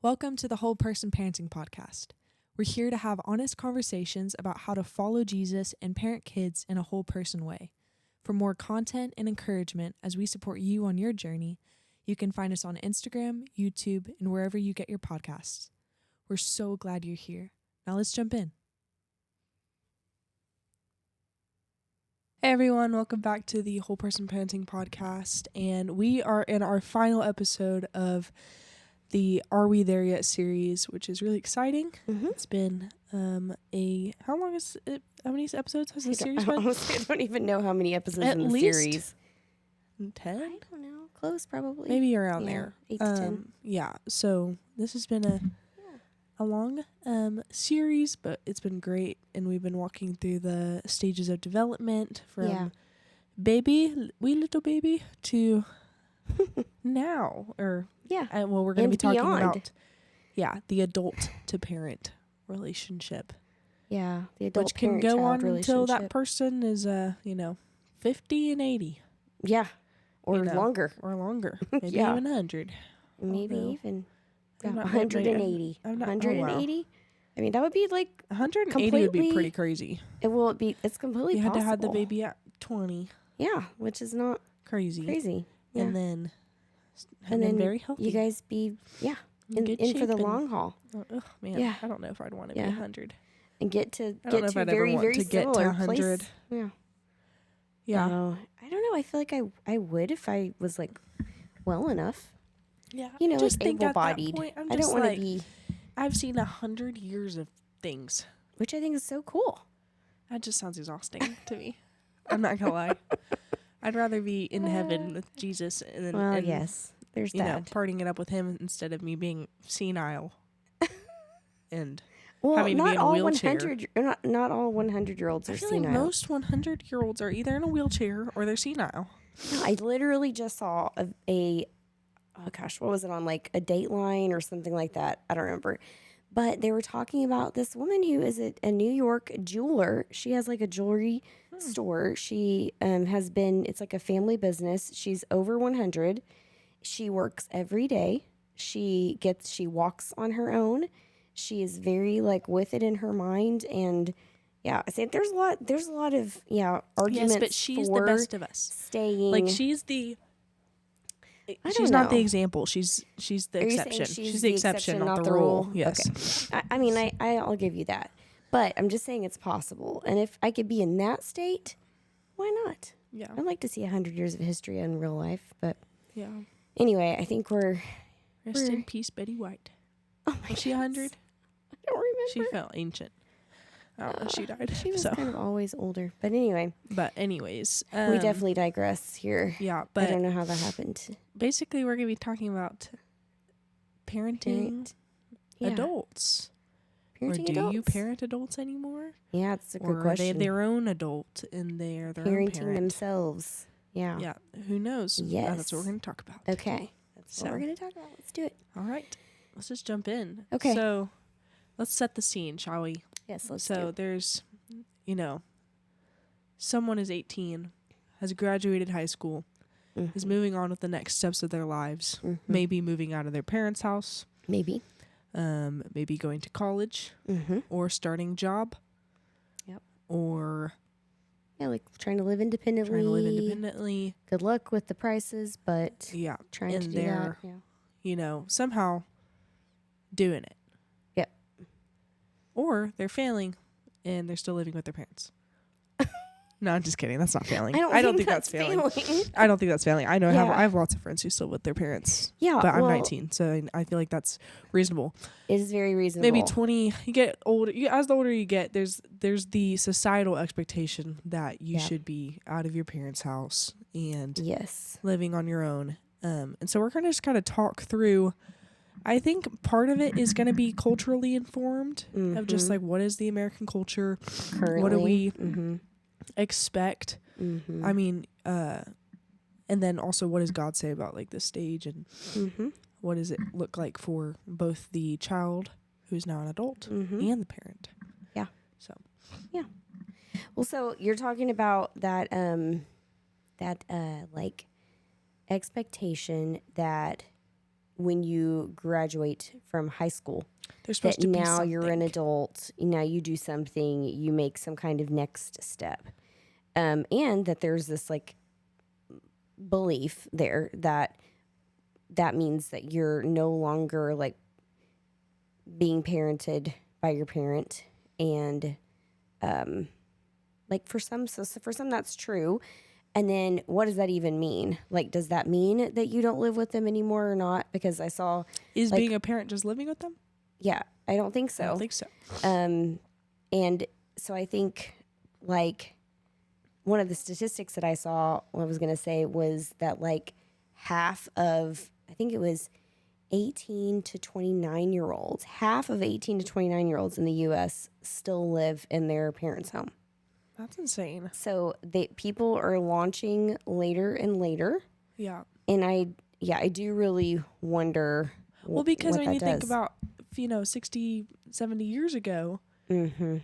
Welcome to the Whole Person Parenting Podcast. We're here to have honest conversations about how to follow Jesus and parent kids in a whole person way. For more content and encouragement as we support you on your journey, you can find us on Instagram, YouTube, and wherever you get your podcasts. We're so glad you're here. Now let's jump in. Hey everyone, welcome back to the Whole Person Parenting Podcast, and we are in our final episode of the Are We There Yet series, which is really exciting. Mm-hmm. It's been how long is it? How many episodes has the series been? Honestly, I don't even know how many episodes At in the least series. 10? I don't know. Close, probably. Maybe around there. 8 to 10. Yeah. So this has been a long series, but it's been great, and we've been walking through the stages of development from baby, wee little baby, to now, or well, we're going to be talking about the adult to parent relationship. Yeah, the adult which can go on relationship. until that person is 50 and 80. Yeah, or longer. Or longer. Maybe even 100. Maybe Although, even 180. 180. I mean, that would be like 180 would be pretty crazy. It's completely You had possible. to have the baby at 20. Yeah, which is not crazy. Yeah. And then very healthy. You guys be in for the long haul. Oh man, Yeah. I don't know if I'd want to be 100. And get to I don't know if I'd ever want to get to 100. Place. Yeah. Yeah. I don't know. I feel like I would if I was like well enough. Yeah. You know, just like think at that able-bodied. point, I don't want to be. I've seen 100 years of things, Which I think is so cool. That just sounds exhausting to me. I'm not gonna lie. I'd rather be in heaven with Jesus and yes, there's that. Partying it up with him instead of me being senile and Well, having to be in a wheelchair. 100. Not all 100-year-olds are I feel senile. like most 100-year-olds are either in a wheelchair or they're senile. No, I literally just saw what was it on, like a Dateline or something like that? I don't remember. But they were talking about this woman who is a New York jeweler. She has like a jewelry store. She has been, it's like a family business. She's over 100. She works every day. She walks on her own. She is very like with it in her mind. And I think there's a lot of arguments. Yes, but she's the best of us. Staying. Like she's not the example. She's the exception. She's the exception, not the rule. Yes. Okay. I mean, I'll give you that. But I'm just saying it's possible. And if I could be in that state, why not? Yeah. I'd like to see 100 years of history in real life. But yeah. Anyway, I think we're... Rest in peace, Betty White. Oh my Was she 100? I don't remember. She felt ancient. I don't know. She died. She was kind of always older. But anyway. Anyways. We definitely digress here. Yeah, but... I don't know how that happened. Basically, we're going to be talking about parenting adults. Parenting or do adults? you parent adults anymore? Yeah, it's a good or question. Are they their own adult and they're their own Parenting parent? themselves. Yeah. Yeah. Who knows? Yes. That's what we're going to talk about. Okay. That's what we're going to talk about. Let's do it. All right. Let's just jump in. Okay. So let's set the scene, shall we? Yes, let's So there's, someone is 18, has graduated high school, is moving on with the next steps of their lives, maybe moving out of their parents' house. Maybe. Maybe going to college or starting a job. Yep. Or... Yeah, like trying to live independently. Good luck with the prices, but trying to do that. Yeah. Somehow doing it. Yep. Or they're failing and they're still living with their parents. No, I'm just kidding. That's not failing. I don't think that's failing. I don't think that's failing. I know I have lots of friends who still live with their parents. Yeah. But I'm 19, so I feel like that's reasonable. It is very reasonable. Maybe 20. You get older. As the older you get, there's the societal expectation that you should be out of your parents' house and living on your own. And so we're going to just kind of talk through. I think part of it is going to be culturally informed of just like what is the American culture currently. What do we expect? I mean, and then also what does God say about like the stage and what does it look like for both the child who's now an adult and the parent? Yeah. So. Yeah. Well, so you're talking about that like expectation that when you graduate from high school. They're supposed to be now something. you're an adult. Now you do something. You make some kind of next step, and that there's this like belief there that means that you're no longer like being parented by your parent, and like for some that's true. And then what does that even mean? Like, does that mean that you don't live with them anymore or not? Because I saw Is being a parent just living with them? Yeah, I don't think so. I don't think so. And so I think like one of the statistics that I saw, what I was going to say was that like half of, I think it was 18 to 29 year olds, half of 18 to 29 year olds in the U.S. still live in their parents' home. That's insane. So people are launching later and later. Yeah. And I do really wonder well, because what when you does. think about, 60, 70 years ago, Mm-hmm.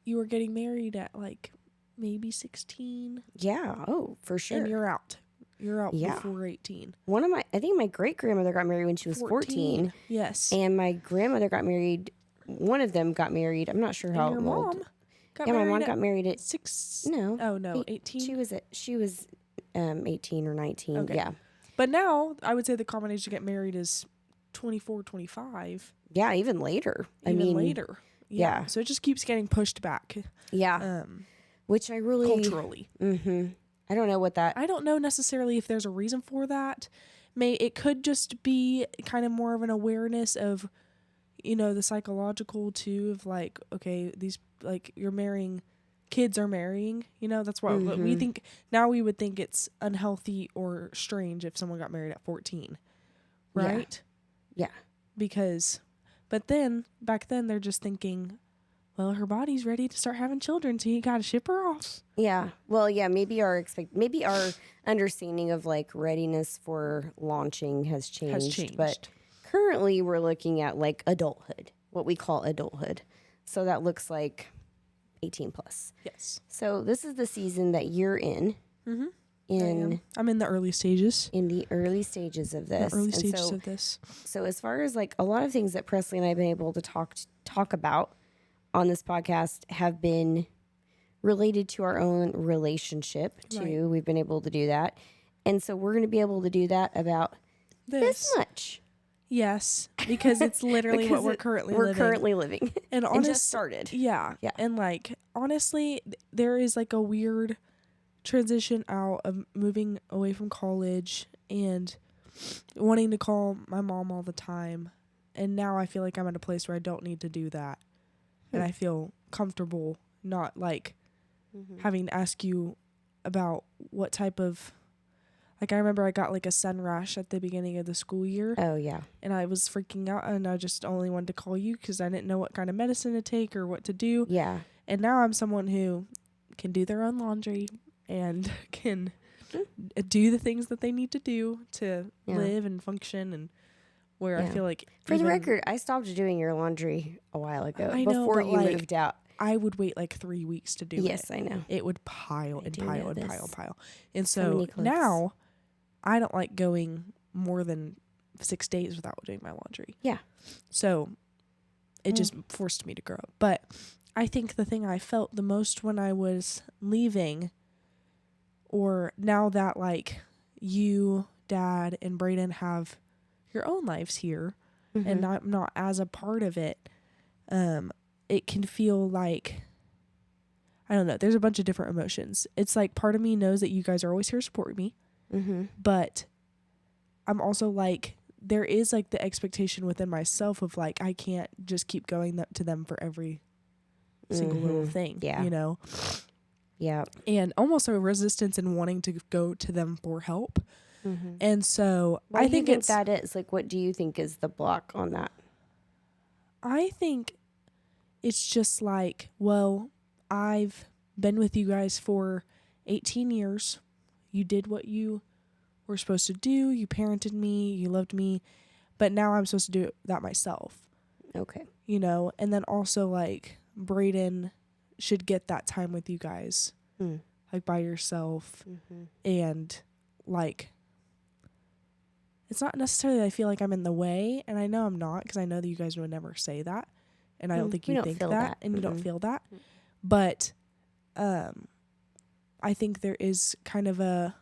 you were getting married at like maybe 16. Yeah. Oh, for sure. And you're out. You're out Yeah. before 18. I think my great-grandmother got married when she was 14. Yes. And my grandmother got married, one of them got married. I'm not sure how and your old. mom got Yeah, my married mom at got married at 6. No. Oh, no, 18. She was 18 or 19. Okay. Yeah. But now I would say the common age to get married is 24, 25. Yeah, even later. I mean, later. Yeah. So it just keeps getting pushed back. Yeah. Which I really Culturally. Mm-hmm. I don't know what that. I don't know necessarily if there's a reason for that. It could just be kind of more of an awareness of, the psychological too of like, okay, these like you're marrying, kids are marrying. That's what we think now. We would think it's unhealthy or strange if someone got married at 14, right? Yeah. But then back then they're just thinking, well, her body's ready to start having children, so you gotta ship her off. Yeah. Well, yeah. Maybe our understanding of like readiness for launching has changed. But currently, we're looking at like adulthood, what we call adulthood. So that looks like 18 plus. Yes. So this is the season that you're in. Mm-hmm. I'm in the early stages. In the early stages of this. So as far as like a lot of things that Presley and I have been able to talk about on this podcast have been related to our own relationship too. Right. We've been able to do that. And so we're going to be able to do that about this much. Yes, because it's literally what we're currently living. And honestly, just started. Yeah. And like, honestly, there is like a weird transition out of moving away from college and wanting to call my mom all the time. And now I feel like I'm at a place where I don't need to do that. And I feel comfortable not like having to ask you about what type of, like I remember I got like a sun rash at the beginning of the school year. Oh, yeah. And I was freaking out and I just only wanted to call you because I didn't know what kind of medicine to take or what to do. Yeah. And now I'm someone who can do their own laundry and can do the things that they need to do to live and function, and where I feel like... For the record, I stopped doing your laundry a while ago. I know, before you moved out. I would wait like 3 weeks to do it. Yes, I know. It would pile and pile and pile and pile. And so now I don't like going more than 6 days without doing my laundry. Yeah. So it just forced me to grow up. But I think the thing I felt the most when I was leaving, or now that like you, Dad, and Brayden have your own lives here, and I'm not as a part of it, it can feel like, I don't know, there's a bunch of different emotions. It's like part of me knows that you guys are always here to support me, but I'm also like, there is like the expectation within myself of like, I can't just keep going to them for every single little thing, you know? Yeah. And almost a resistance in wanting to go to them for help. And so I think it's... that is? Like, what do you think is the block on that? I think it's just like, well, I've been with you guys for 18 years. You did what you were supposed to do. You parented me. You loved me. But now I'm supposed to do that myself. Okay. You know? And then also, like, Brayden should get that time with you guys. Like, by yourself. And, like... it's not necessarily that I feel like I'm in the way, and I know I'm not, because I know that you guys would never say that, and I don't think we you don't think feel that, that. and you don't Mm-mm. feel that. But I think there is kind of a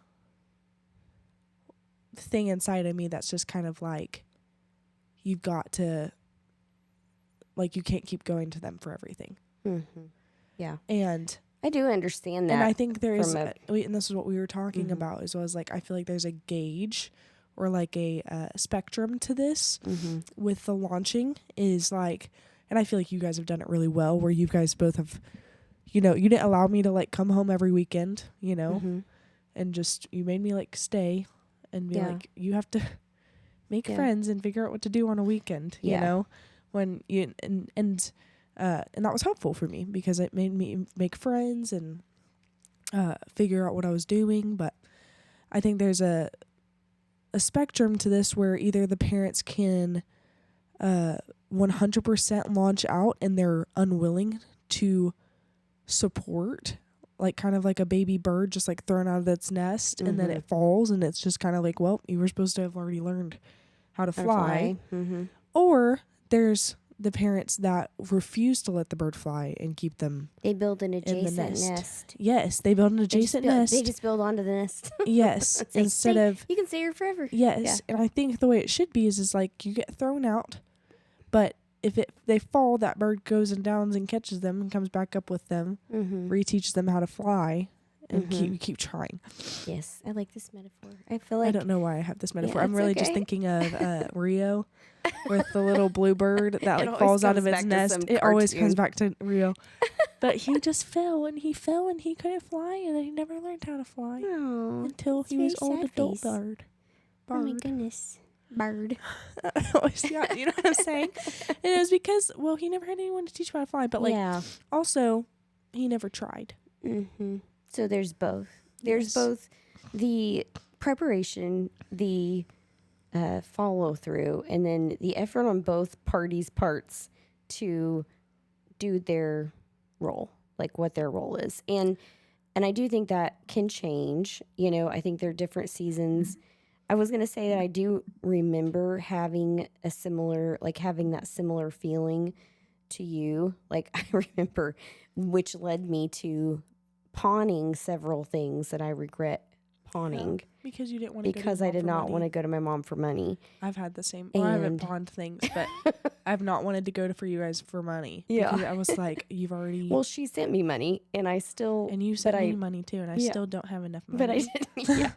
thing inside of me that's just kind of like, you've got to, like, you can't keep going to them for everything. Mm-hmm. Yeah. And I do understand that. and I think there is, from and this is what we were talking about, as well as like, I feel like there's a gauge or like a spectrum to this with the launching is like, and I feel like you guys have done it really well, where you guys both have, you know, you didn't allow me to like come home every weekend, you know, and just, you made me like stay and be like, you have to make friends and figure out what to do on a weekend, you know, when you, and that was helpful for me because it made me make friends and figure out what I was doing. But I think there's a spectrum to this where either the parents can 100% launch out and they're unwilling to support, like kind of like a baby bird just like thrown out of its nest, and then it falls, and it's just kind of like, well, you were supposed to have already learned how to fly. Or there's the parents that refuse to let the bird fly and keep them. They build an in the adjacent nest. Yes, they build an adjacent nest. They just build onto the nest. Yes, It's like, instead of, you can stay here forever. yes, and I think the way it should be is like, you get thrown out, but if they fall, that bird goes and downs and catches them and comes back up with them, reteaches them how to fly, and keep trying. Yes, I like this metaphor. I feel like, I don't know why I have this metaphor. Yeah, I'm really just thinking of Rio with the little blue bird that like falls out of its nest. It always comes back to Rio. But he just fell and he couldn't fly, and he never learned how to fly until he was old adult bird. Oh my goodness. Bird. Yeah, you know what I'm saying? And it was because, well, he never had anyone to teach him how to fly, but like, also, he never tried. So there's both. There's both the preparation, the follow through, and then the effort on both parties' parts to do their role, like what their role is. And I do think that can change. You know, I think there are different seasons. I was going to say that I do remember having that similar feeling to you. Like, I remember, which led me to pawning several things that I regret pawning. Because you didn't want to go to because your I mom did for not money. want to go to my mom for money. I've had the same. Well, I haven't pawned things, but I've not wanted to go for you guys for money. Yeah. Because I was like, you've already. Well, she sent me money, and I still. And you sent me money too, and I still don't have enough money. But I didn't. Yeah.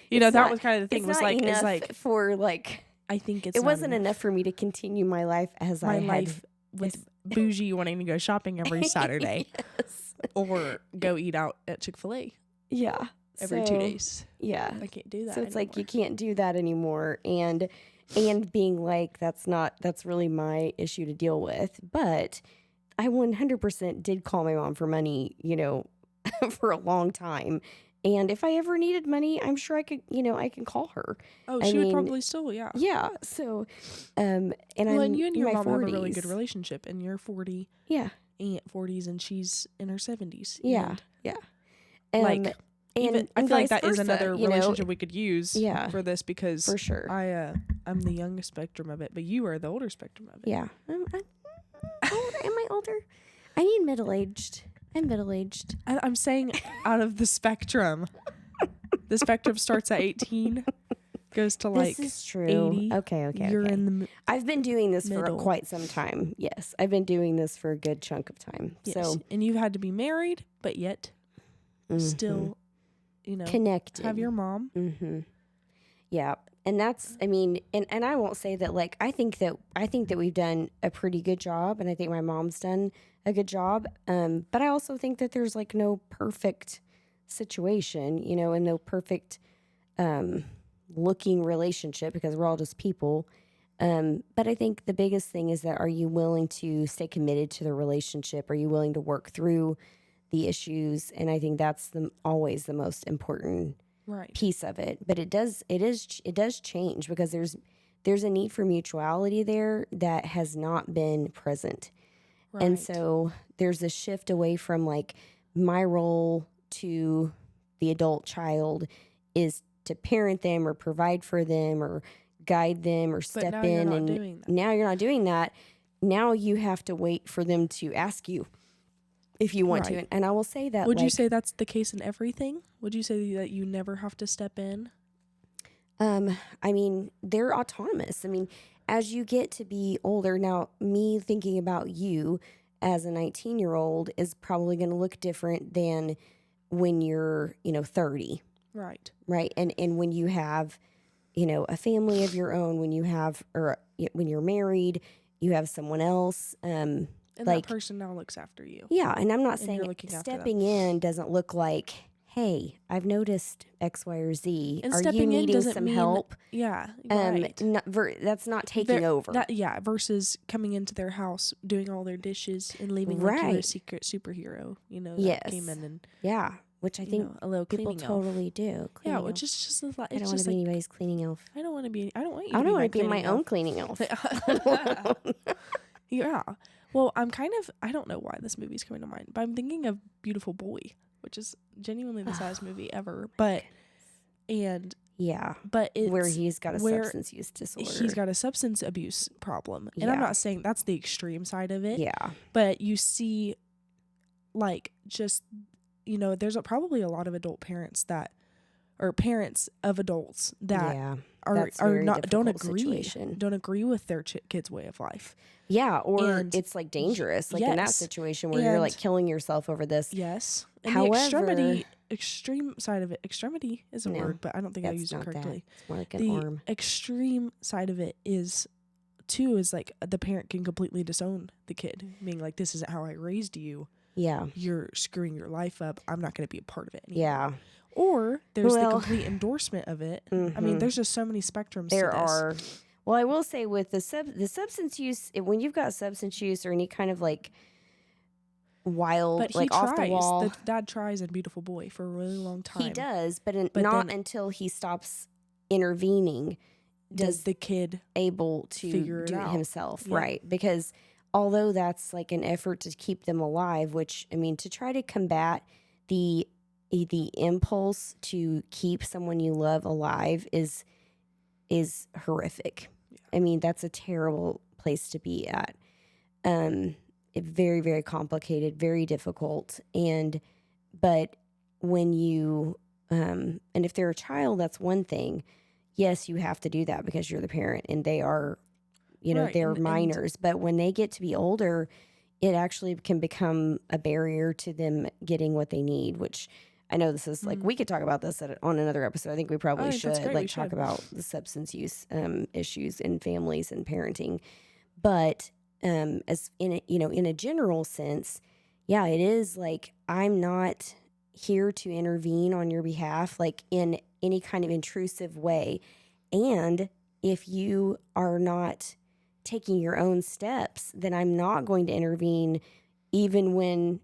You know, that was kind of the thing. Was like, enough it's like for like. I think it wasn't enough for me to continue my life as my I life had with bougie wanting to go shopping every Saturday, yes. or go eat out at Chick-fil-A. Yeah. Every 2 days. Yeah. I can't do that. So it's anymore. like you can't do that anymore. And being like, that's really my issue to deal with. But I 100% did call my mom for money, you know, for a long time. And if I ever needed money, I'm sure I could, you know, I can call her. Oh, she would probably still, yeah. Yeah. So, and well, I'm and you and your in my mom 40s. have a really good relationship, and you're 40. Yeah. 40s, and she's in her 70s. Yeah. Yeah. Like, even, I feel like that is another relationship we could use for this, because for sure I'm the youngest spectrum of it, but you are the older spectrum of it. Yeah. I'm older. Am I older? I need middle-aged. I'm middle-aged. I'm saying out of the spectrum. The spectrum starts at 18, goes to like this is true. 80. Okay. You're in the I've been doing this middle. for quite some time. Yes. I've been doing this for a good chunk of time. Yes. So, and you've had to be married, but yet still, you know, connected. have your mom. Yeah. And that's, I mean, and I won't say that, like, I think that we've done a pretty good job, and I think my mom's done a good job. But I also think that there's like no perfect situation, you know, and no perfect looking relationship, because we're all just people. But I think the biggest thing is that, are you willing to stay committed to the relationship? Are you willing to work through the issues? And I think that's always the most important piece of it. But it does change, because there's a need for mutuality there that has not been present. Right. And so there's a shift away from like, my role to the adult child is to parent them or provide for them or, guide them or But step now you're in, not and doing that. now you're not doing that. Now you have to wait for them to ask you if you want Right. to. And I will say that, Would you like, say that's the case in everything? Would you say that you never have to step in? I mean, they're autonomous. I mean, as you get to be older, now me thinking about you as a 19-year-old is probably going to look different than when you're, 30, Right. right? And when you have, a family of your own, when you have, or when you're married, you have someone else. And Like, that person now looks after you. yeah, and I'm not And saying you're looking after them. stepping in doesn't look like, hey, I've noticed X, Y, or Z. And Are you stepping in needing doesn't some mean, help? yeah, right. That's not taking over. Versus coming into their house, doing all their dishes, and leaving like you're a Right. secret superhero, that Yes. came in and, Yeah, which I think a little people cleaning elf. totally do. Yeah, Cleaning which elf. is just a lot. I It's don't want just to be like, anybody's cleaning elf. I don't want to be, I don't want you I to don't be my want to be my cleaning own elf. cleaning elf. Yeah. Well, I'm kind of, I don't know why this movie's coming to mind, but I'm thinking of Beautiful Boy, which is genuinely the saddest movie ever. But it's where he's got a substance use disorder. He's got a substance abuse problem. And I'm not saying that's the extreme side of it. Yeah. But you see, like, just, there's probably a lot of adult parents or parents of adults that don't agree with their kids' way of life. Yeah, or it's like dangerous, like in that situation where you're like killing yourself over this. Yes. And however, the extreme side of it, extremity is a word, but I don't think I used it correctly. It's more like an arm. Extreme side of it is like the parent can completely disown the kid, being like, this isn't how I raised you. Yeah. You're screwing your life up. I'm not going to be a part of it anymore. Yeah. Or there's the complete endorsement of it. Mm-hmm. I mean, there's just so many spectrums there to this. are. Well, I will say with the substance use, when you've got substance use or any kind of like wild, like off the wall. The dad tries in Beautiful Boy for a really long time. He does, but not until he stops intervening does the kid able to figure do it out himself. Yeah. Right. Because although that's like an effort to keep them alive, which, I mean, to try to combat the impulse to keep someone you love alive is horrific. Yeah. I mean, that's a terrible place to be at. Very, very complicated, very difficult. But when you, and if they're a child, that's one thing. Yes, you have to do that because you're the parent and they are, they're minors. But when they get to be older, it actually can become a barrier to them getting what they need, which I know this is like, we could talk about this on another episode. I think we probably should talk about the substance use issues in families and parenting. But as in a general sense, yeah, it is like, I'm not here to intervene on your behalf, like in any kind of intrusive way. And if you are not taking your own steps, then I'm not going to intervene, even when,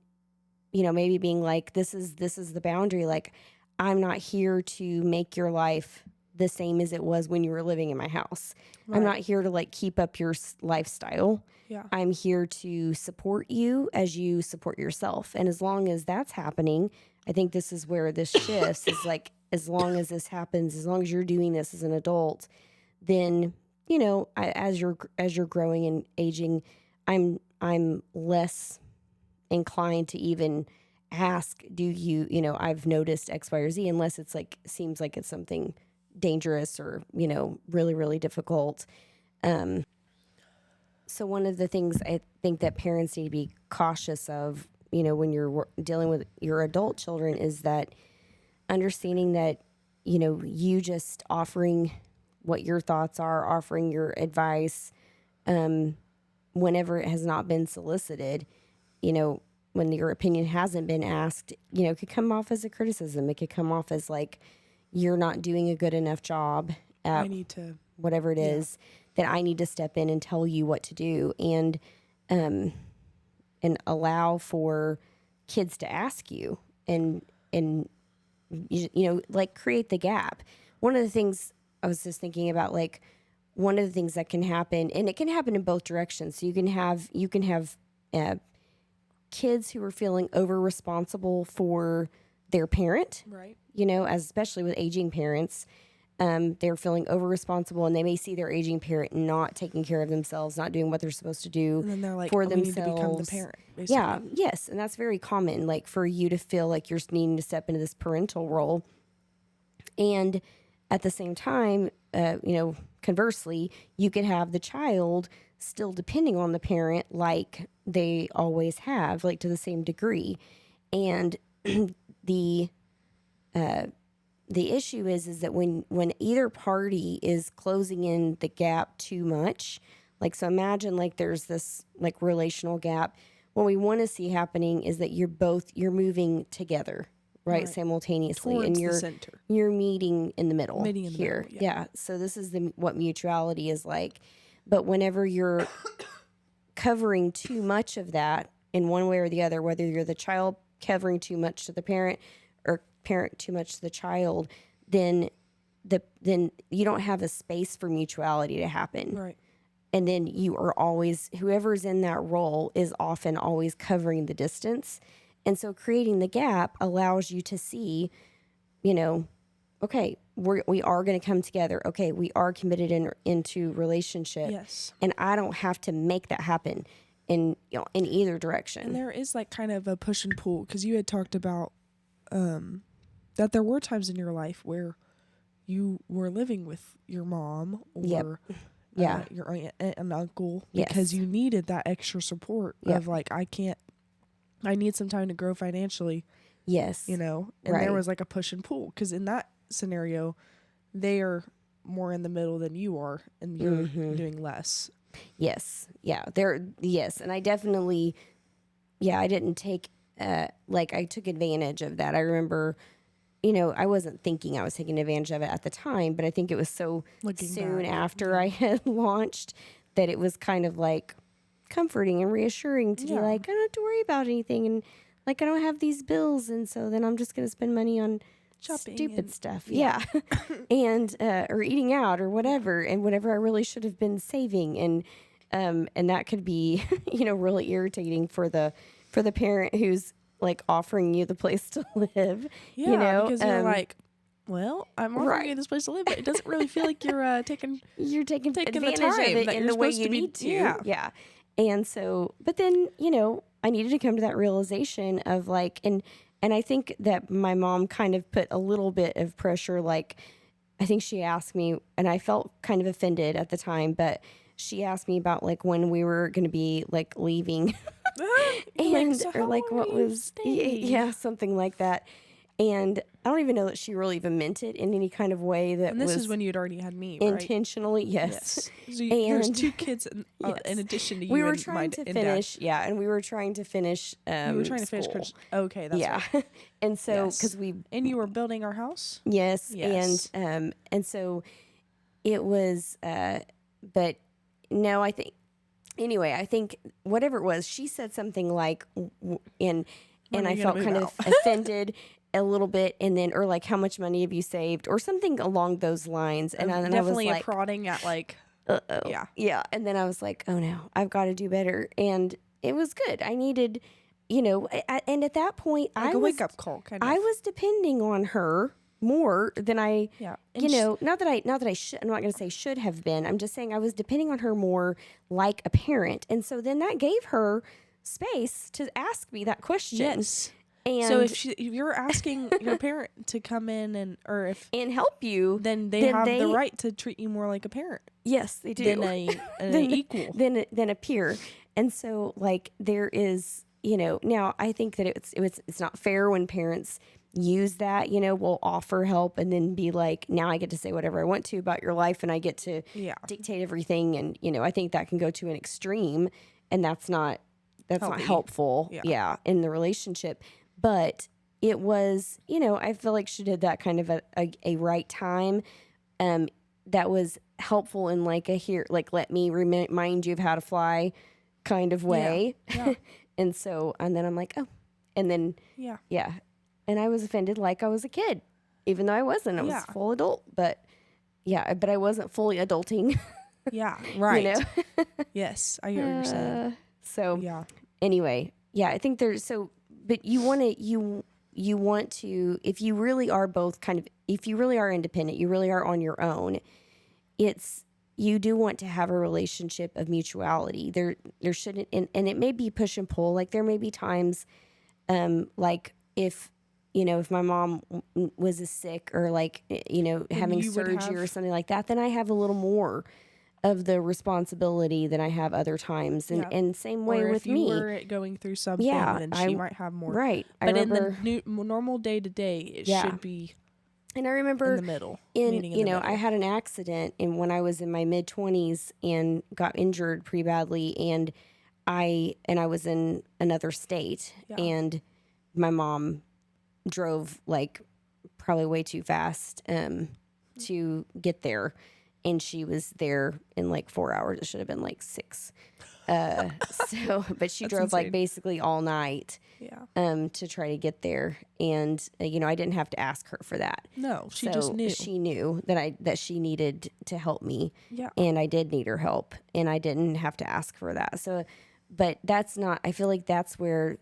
maybe being like, this is the boundary. Like, I'm not here to make your life the same as it was when you were living in my house. Right. I'm not here to like keep up your lifestyle. Yeah. I'm here to support you as you support yourself. And as long as that's happening, I think this is where this shifts is like, as long as this happens, as long as you're doing this as an adult, then, as you're growing and aging, I'm less inclined to even ask, do you, I've noticed X, Y, or Z, unless it's like, seems like it's something dangerous or, really, really difficult. So one of the things I think that parents need to be cautious of, when you're dealing with your adult children is that understanding that, you just offering what your thoughts are, offering your advice, whenever it has not been solicited, when your opinion hasn't been asked, it could come off as a criticism. It could come off as like, you're not doing a good enough job at whatever it is that I need to step in and tell you what to do. And allow for kids to ask you and like create the gap. One of the things I was just thinking about, like one of the things that can happen, and it can happen in both directions. So you can have kids who are feeling over responsible for their parent, right? Especially with aging parents, they're feeling over responsible, and they may see their aging parent not taking care of themselves, not doing what they're supposed to do And then they're like, for we need to become the themselves. parent, basically. Yeah, yes, and that's very common. Like for you to feel like you're needing to step into this parental role, and at the same time, conversely, you could have the child still depending on the parent like they always have, like to the same degree, and the the issue is that when either party is closing in the gap too much, like, so imagine like there's this like relational gap. What we want to see happening is that you're moving together, right? Simultaneously, towards and the center. you're meeting in the middle Meeting in the here. middle, yeah. So this is what mutuality is like. But whenever you're covering too much of that in one way or the other, whether you're the child covering too much to the parent or parent too much to the child, then you don't have a space for mutuality to happen. Right. And then you are always, whoever's in that role is often always covering the distance. And so creating the gap allows you to see, okay, we are going to come together. Okay, we are committed into relationship. Yes. And I don't have to make that happen in either direction. And there is like kind of a push and pull, because you had talked about that there were times in your life where you were living with your mom or your aunt and uncle because you needed that extra support of like, I need some time to grow financially. Yes. And there was like a push and pull, because in that scenario, they are more in the middle than you are, and you're doing less. Yes. Yeah. Yes. And I definitely, I didn't take, I took advantage of that. I remember, I wasn't thinking I was taking advantage of it at the time, but I think it was so soon after I had launched that it was kind of like comforting and reassuring to be like, I don't have to worry about anything. And like, I don't have these bills. And so then I'm just going to spend money on shopping, stupid stuff. Yeah. And, or eating out or whatever. And whatever I really should have been saving. And that could be, really irritating for the parent who's like offering you the place to live. Yeah. Because you're like, well, I'm offering you this place to live, but it doesn't really feel like you're taking advantage the time of it in the way you need to. Yeah. And so, but then, I needed to come to that realization of like, and I think that my mom kind of put a little bit of pressure. Like, I think she asked me, and I felt kind of offended at the time, but she asked me about like when we were going to be like leaving and so or like what was, something like that. And I don't even know that she really even meant it in any kind of way that and this was is when you'd already had me, intentionally. Right? Yes. So there's two kids in addition to you. We were trying to finish. Yeah. And we were trying to finish. We were trying to finish. Okay. That's right. And so, cause and you were building our house. Yes. And so it was, but no, I think whatever it was, she said something like, and I felt kind of offended a little bit, and then, or like, how much money have you saved, or something along those lines. And I definitely was like, a prodding at like, yeah. And then I was like, oh no, I've got to do better. And it was good. I needed, and at that point, like a wake up call. Kind of. I was depending on her more than I, not that I should, I'm not going to say should have been. I'm just saying I was depending on her more like a parent. And so then that gave her space to ask me that question. Yes. And so if you're asking your parent to come in and help you, then they have the right to treat you more like a parent. Yes, they do. Than an equal. Than a peer. And so like there is, now I think that it's not fair when parents use that, will offer help and then be like, now I get to say whatever I want to about your life and I get to dictate everything. And, I think that can go to an extreme, and that's not helpful. In the relationship. But it was, I feel like she did that kind of a right time. That was helpful in like let me remind you of how to fly kind of way. Yeah. And then I'm like, oh, and then, and I was offended like I was a kid, even though I wasn't. I was full adult, but I wasn't fully adulting. Yeah, right. Yes, I get what you're saying. So, anyway, I think but you want to, if you really are both kind of if you really are independent, you really are on your own, you do want to have a relationship of mutuality. There shouldn't, and it may be push and pull. Like there may be times, like if my mom was sick or like, having surgery or something like that, then I have a little more of the responsibility than I have other times. And same way or with if you me. were going through something, Yeah, then she might have more. Right. But I remember, in the normal day to day, it should be and I remember in the middle. Meaning in the middle. I had an accident when I was in my mid 20s and got injured pretty badly, and I was in another state, and my mom drove like probably way too fast to get there, and she was there in like 4 hours. It should have been like 6. But she drove insane. Like basically all night to try to get there. And, I didn't have to ask her for that. No, she just knew. She knew that she needed to help me. Yeah. And I did need her help, and I didn't have to ask for that. So, but that's not, I feel like that's where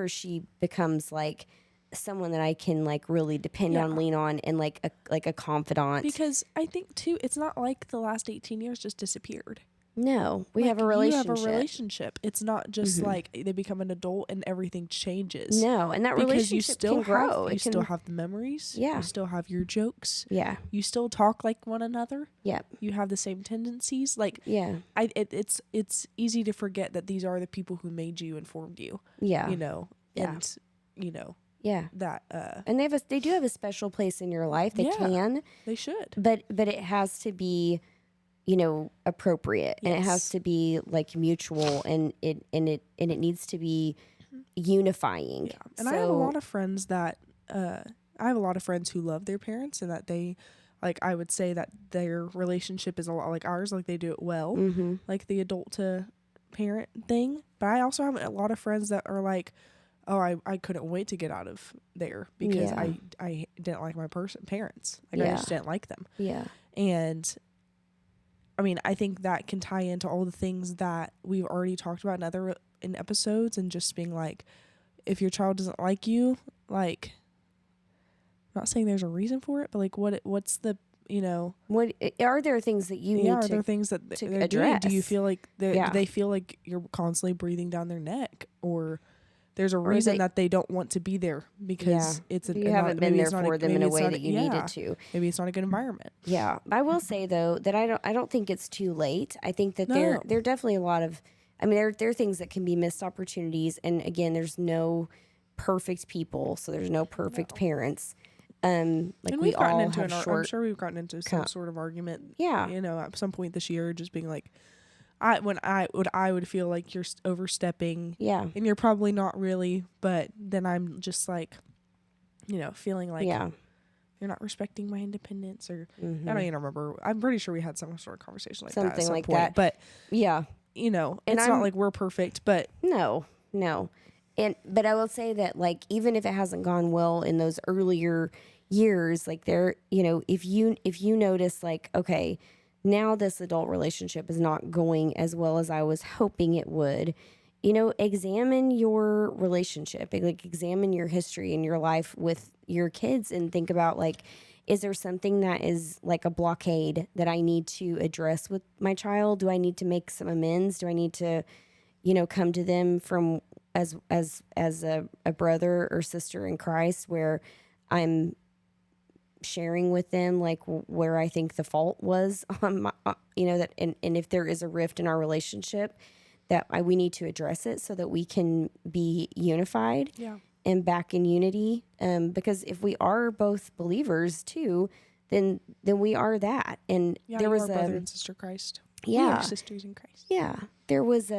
she becomes like someone that I can like really depend on, lean on, and like a confidant. Because I think too, it's not like the last 18 years just disappeared. No, we have a relationship. You have a relationship. It's not just like they become an adult and everything changes. No, and that relationship can grow. You still have the memories. Yeah. You still have your jokes. Yeah. You still talk like one another. Yep. You have the same tendencies. Like, yeah. It's easy to forget that these are the people who made you and formed you. Yeah. And, yeah. That and they do have a special place in your life. They can. They should. But it has to be appropriate, and it has to be like mutual, and it needs to be unifying. Yeah. And I have a lot of friends who love their parents, and that they, like, I would say that their relationship is a lot like ours, like they do it well, like the adult to parent thing. But I also have a lot of friends that are like, oh, I couldn't wait to get out of there because I didn't like my parents. Like I just didn't like them. Yeah. And I mean, I think that can tie into all the things that we've already talked about in episodes, and just being like, if your child doesn't like you, like, I'm not saying there's a reason for it, but like, what's the, what are there things that you need are there things that to they're address? Doing? Do you feel like they feel like you're constantly breathing down their neck, or there's a reason that they don't want to be there because you haven't been there for them in a way that you needed to. Maybe it's not a good environment. Yeah, I will say though that I don't think it's too late. I think that there are definitely a lot of, I mean, there are things that can be missed opportunities, and again, there's no perfect people, so there's no perfect parents. Like and we all have I'm sure we've gotten into some sort of argument. Yeah, at some point this year, just being like, I would feel like you're overstepping. Yeah. And you're probably not really, but then I'm just like, feeling like you're not respecting my independence, or I don't even remember. I'm pretty sure we had some sort of conversation like that at some point. That. But yeah, it's not like we're perfect, but no. But I will say that, like, even if it hasn't gone well in those earlier years, like if you notice, like, okay, now this adult relationship is not going as well as I was hoping it would, examine your relationship, like examine your history in your life with your kids, and think about, like, is there something that is like a blockade that I need to address with my child? Do I need to make some amends? Do I need to, come to them from as a brother or sister in Christ, where I'm sharing with them like where I think the fault was on my, that, and if there is a rift in our relationship, that we need to address it so that we can be unified and back in unity. Because if we are both believers too, then we are that. And there was a brother and sister Christ. Yeah, we are sisters in Christ. Yeah, there was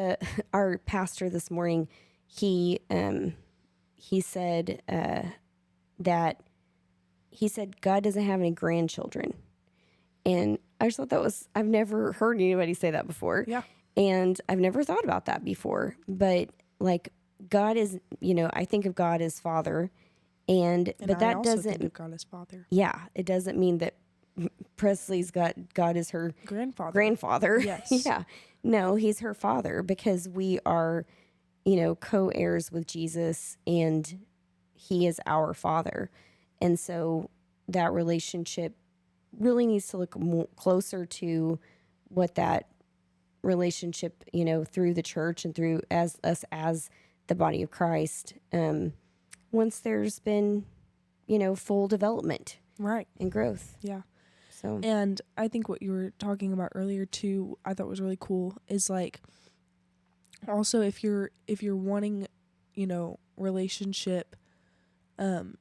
our pastor this morning. He said that. He said, God doesn't have any grandchildren. And I just thought I've never heard anybody say that before. Yeah. And I've never thought about that before. But like, God is, I think of God as Father. But that doesn't think of God as Father. Yeah. It doesn't mean that Presley's got God as her grandfather. Yes. Yeah. No, he's her father, because we are, co-heirs with Jesus, and he is our Father. And so that relationship really needs to look more closer to what that relationship, through the church and through as us as the body of Christ, once there's been, full development Right. and growth. Yeah. So, and I think what you were talking about earlier too, I thought was really cool, is like, also if you're wanting, relationship,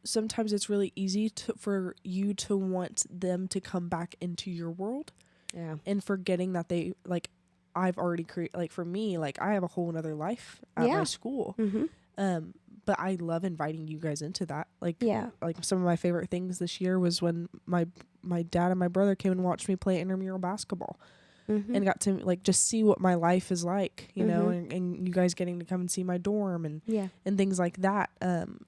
sometimes it's really easy for you to want them to come back into your world, and forgetting that they, like, I've already created, like, for me, like, I have a whole another life at my school. But I love inviting you guys into that. Like, some of my favorite things this year was when my dad and my brother came and watched me play intramural basketball, and got to, like, just see what my life is like, and you guys getting to come and see my dorm and things like that.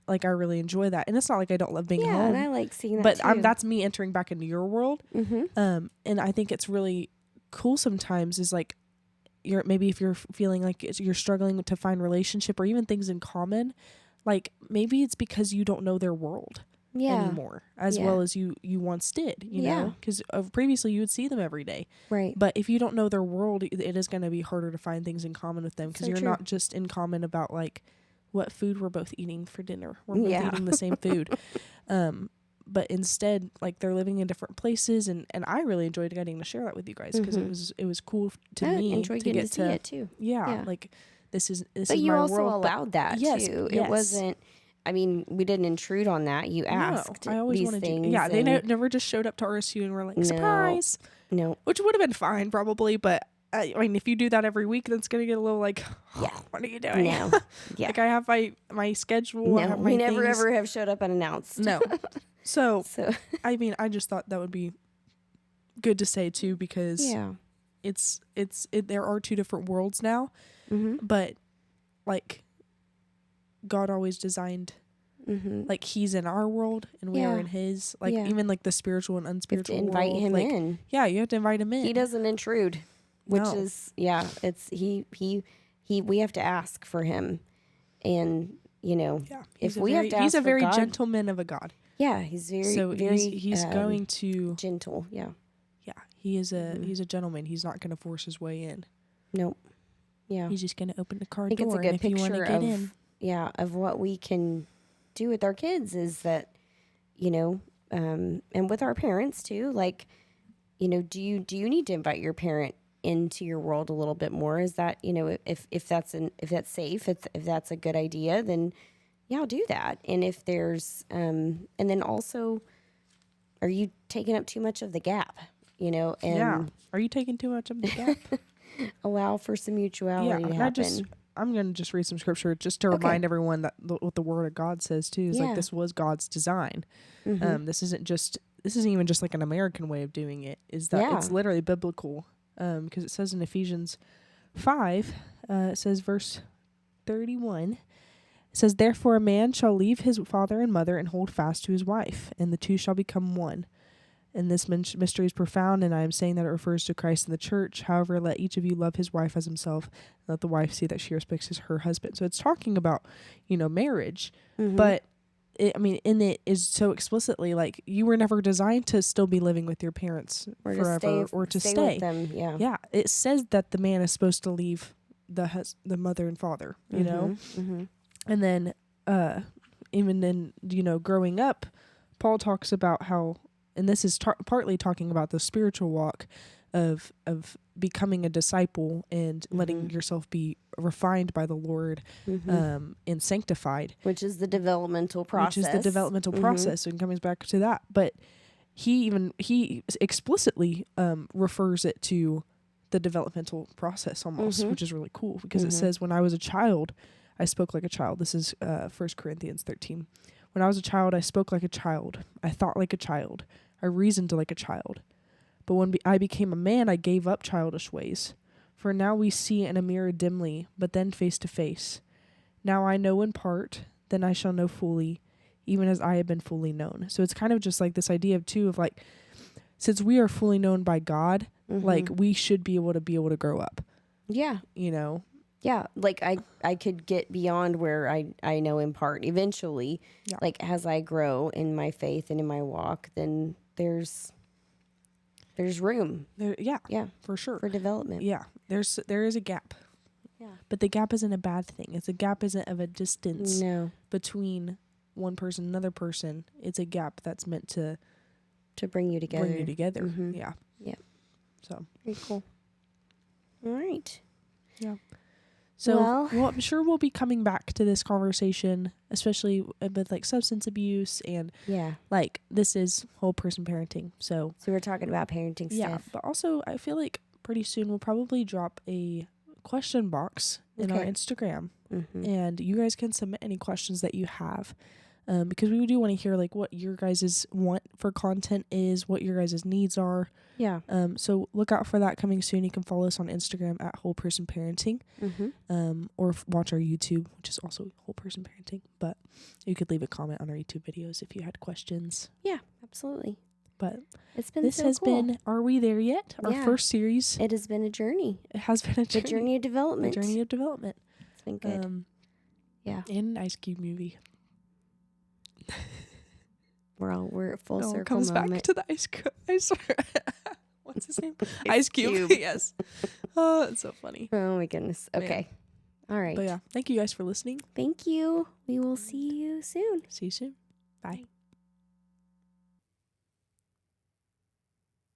Like, I really enjoy that. And it's not like I don't love being home. And I like seeing that but too. that's me entering back into your world. And I think it's really cool sometimes, is like, maybe if you're feeling like you're struggling to find relationship or even things in common, like, maybe it's because you don't know their world anymore as well as you once did, know, because previously you would see them every day. Right. But if you don't know their world, it is going to be harder to find things in common with them, because you're true. not just in common about, like, what food we're both eating for dinner. We're both eating the same food. But instead, like, they're living in different places, and I really enjoyed getting to share that with you guys, because it was cool to me enjoyed to getting get to see it too. Like, this is But my you also world, allowed that too. It wasn't. I mean, we didn't intrude on that. You asked. No, I always these wanted things. To. Yeah, they never just showed up to RSU and were like, surprise. No. Which would have been fine probably, but I mean, if you do that every week, then it's gonna get a little like, what are you doing? No. Yeah. Like, I have my schedule. No, I have my we never things. ever have showed up unannounced. No. So I mean, I just thought that would be good to say too, because there are two different worlds now, but, like, God always designed, like, he's in our world and we are in his, like, even like the spiritual and unspiritual you have to invite world, him like, in. Yeah, you have to invite him in. He doesn't intrude, which is it's we have to ask for him, and if we have to ask, he's a very God, gentleman of a God. Yeah, he's very he's going to gentle. Yeah, he is he's a gentleman. He's not going to force his way in. Nope. Yeah, he's just going to open the car I think door. It's a good and if you want to get in, of what we can do with our kids is that, and with our parents too. Like, do you need to invite your parent into your world a little bit more? Is that, if that's safe, if that's a good idea, then I'll do that. And if there's and then also, are you taking up too much of the gap? And are you taking too much of the gap? Allow for some mutuality to happen. I'm going to just read some scripture just to remind everyone that what the Word of God says too is like, this was God's design. This isn't even just like an American way of doing it. Is that it's literally biblical? Because it says in Ephesians 5, it says verse 31, it says, "Therefore a man shall leave his father and mother and hold fast to his wife, and the two shall become one. And this mystery is profound, and I am saying that it refers to Christ and the church. However, let each of you love his wife as himself, and let the wife see that she respects her husband." So it's talking about, marriage, but in it is so explicitly like, you were never designed to still be living with your parents forever or to stay with them. Yeah. It says that the man is supposed to leave the mother and father, and then even in growing up, Paul talks about how. And this is partly talking about the spiritual walk of becoming a disciple and letting yourself be refined by the Lord, and sanctified. Which is the developmental process. So it comes back to that. But he explicitly refers it to the developmental process almost, which is really cool, because it says, "When I was a child, I spoke like a child." This is 1 Corinthians 13. "When I was a child, I spoke like a child. I thought like a child. I reasoned like a child. But when I became a man, I gave up childish ways. For now we see in a mirror dimly, but then face to face. Now I know in part, then I shall know fully, even as I have been fully known." So it's kind of just like this idea of like, since we are fully known by God, like, we should be able to grow up. Yeah. Yeah, like I could get beyond where I know in part eventually. Yeah. Like as I grow in my faith and in my walk, then there's room. Yeah, for sure. For development. Yeah, there is a gap. Yeah. But the gap isn't a bad thing. It's a gap isn't of a distance between one person and another person. It's a gap that's meant to bring you together. Mm-hmm. Yeah. Yeah. So very cool. All right. Yeah. So well, I'm sure we'll be coming back to this conversation, especially with like substance abuse and like this is whole person parenting. So we're talking about parenting stuff. Yeah, but also I feel like pretty soon we'll probably drop a question box in our Instagram, and you guys can submit any questions that you have. Because we do want to hear like what your guys' want for content is, what your guys' needs are. Yeah. So look out for that coming soon. You can follow us on Instagram at Whole Person Parenting, or watch our YouTube, which is also Whole Person Parenting. But you could leave a comment on our YouTube videos if you had questions. Yeah, absolutely. But it's been this has been Are We There Yet? Our first series. It has been a journey. It has been a journey. The journey of development. A journey of development. It's been good. Yeah. And an Ice Cube movie. We're at full circle. It comes moment. back to the Ice Cube. I swear. What's his name? Ice Cube. Yes. Oh, it's so funny. Oh my goodness. Okay. Man. All right. But yeah, thank you guys for listening. Thank you. We will see you soon. See you soon. Bye.